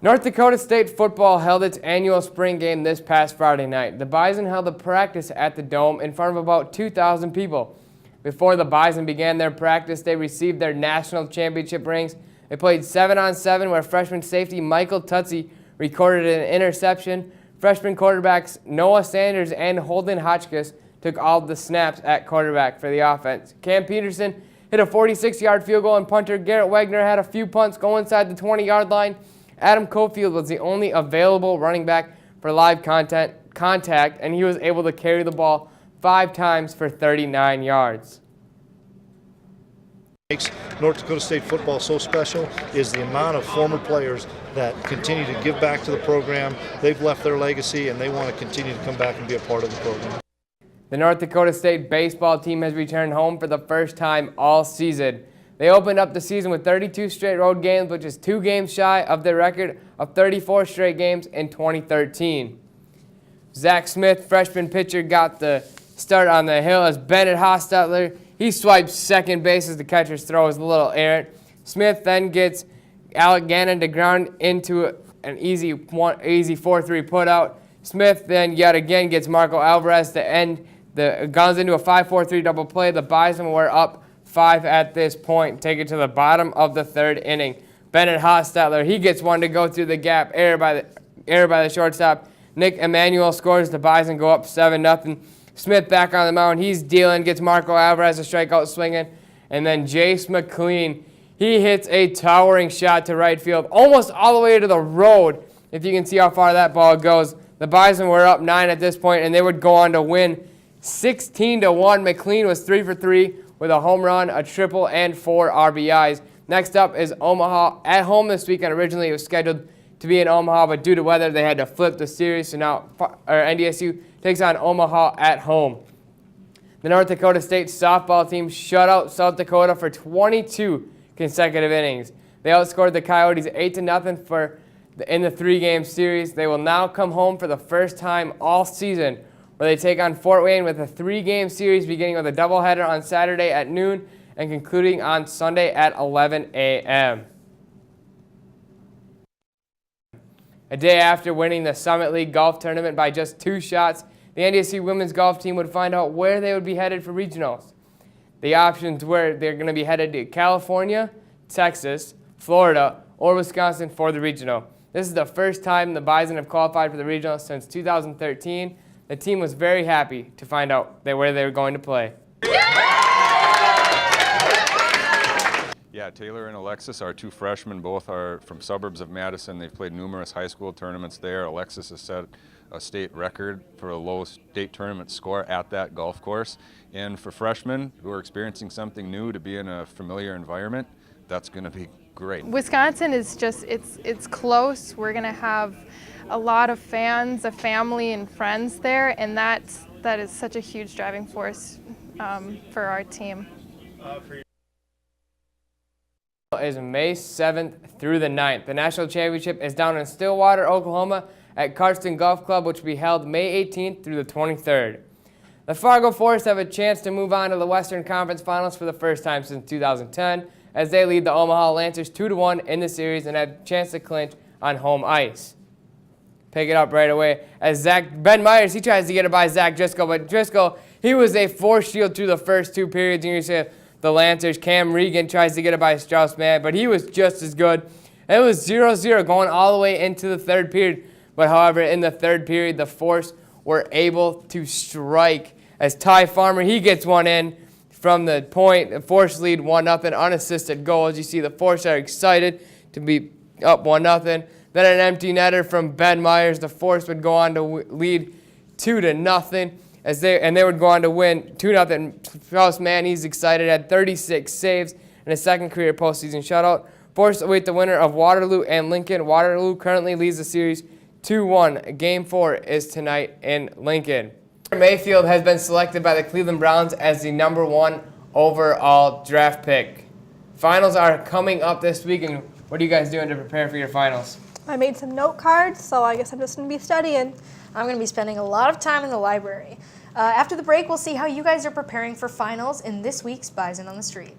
North Dakota State football held its annual spring game this past Friday night. The Bison held a practice at the Dome in front of about 2,000 people. Before the Bison began their practice, they received their national championship rings. They played 7-on-7 where freshman safety Michael Tutsi recorded an interception. Freshman quarterbacks Noah Sanders and Holden Hotchkiss took all the snaps at quarterback for the offense. Cam Peterson hit a 46-yard field goal, and punter Garrett Wagner had a few punts go inside the 20-yard line. Adam Cofield was the only available running back for live contact, and he was able to carry the ball 5 times for 39 yards. What makes North Dakota State football so special is the amount of former players that continue to give back to the program. They've left their legacy, and they want to continue to come back and be a part of the program. The North Dakota State baseball team has returned home for the first time all season. They opened up the season with 32 straight road games, which is 2 games shy of their record of 34 straight games in 2013. Zach Smith, freshman pitcher, got the start on the hill as Bennett Hostetler. He swipes second base as the catcher's throw is a little errant. Smith then gets Alec Gannon to ground into an easy 4-3 putout. Smith then yet again gets Marco Alvarez to end the guns into a 5-4-3 double play. The Bison were up 5 at this point, take it to the bottom of the 3rd inning. Bennett Hostetler, he gets one to go through the gap, error by the shortstop. Nick Emanuel scores. The Bison go up 7-0. Smith back on the mound. He's dealing, gets Marco Alvarez a strikeout swinging. And then Jace McLean, he hits a towering shot to right field, almost all the way to the road, if you can see how far that ball goes. The Bison were up 9 at this point, and they would go on to win 16-1. McLean was 3 for 3 with a home run, a triple, and 4 RBIs. Next up is Omaha at home this weekend. Originally, it was scheduled to be in Omaha, but due to weather, they had to flip the series. So now NDSU takes on Omaha at home. The North Dakota State softball team shut out South Dakota for 22 consecutive innings. They outscored the Coyotes 8-0 in the 3-game series. They will now come home for the first time all season, where they take on Fort Wayne with a 3-game series beginning with a doubleheader on Saturday at noon and concluding on Sunday at 11 a.m. A day after winning the Summit League golf tournament by just 2 shots, the NDSU women's golf team would find out where they would be headed for regionals. The options were they're going to be headed to California, Texas, Florida, or Wisconsin for the regional. This is the first time the Bison have qualified for the regional since 2013. The team was very happy to find out where they were going to play. Yeah, Taylor and Alexis, our 2 freshmen, both are from suburbs of Madison. They've played numerous high school tournaments there. Alexis has set a state record for a low state tournament score at that golf course. And for freshmen who are experiencing something new, to be in a familiar environment, that's going to be great. Wisconsin is just, it's close. We're going to have a lot of fans, a family and friends there, and that is such a huge driving force for our team. Is May 7th through the 9th. The national championship is down in Stillwater, Oklahoma at Karsten Golf Club, which will be held May 18th through the 23rd. The Fargo Force have a chance to move on to the Western Conference Finals for the first time since 2010, as they lead the Omaha Lancers 2-1 in the series and have a chance to clinch on home ice. Pick it up right away as Ben Myers, he tries to get it by Zach Driscoll, but Driscoll, he was a force shield through the first 2 periods. And you see the Lancers, Cam Regan tries to get it by Strauss-Mann, but he was just as good. It was 0-0 going all the way into the 3rd period. But however, in the 3rd period, the Force were able to strike as Ty Farmer, he gets one in from the point. The Force lead 1-0, unassisted goal. As you see, the Force are excited to be up 1-0. Then an empty netter from Ben Myers. The Force would go on to lead 2-0 they would go on to win 2-0. Strauss-Mann, he's excited, had 36 saves and his 2nd career postseason shutout. Force await the winner of Waterloo and Lincoln. Waterloo currently leads the series 2-1. Game 4 is tonight in Lincoln. Mayfield has been selected by the Cleveland Browns as the #1 overall draft pick. Finals are coming up this week, and what are you guys doing to prepare for your finals? I made some note cards, so I guess I'm just going to be studying. I'm going to be spending a lot of time in the library. After the break, we'll see how you guys are preparing for finals in this week's Bison on the Street.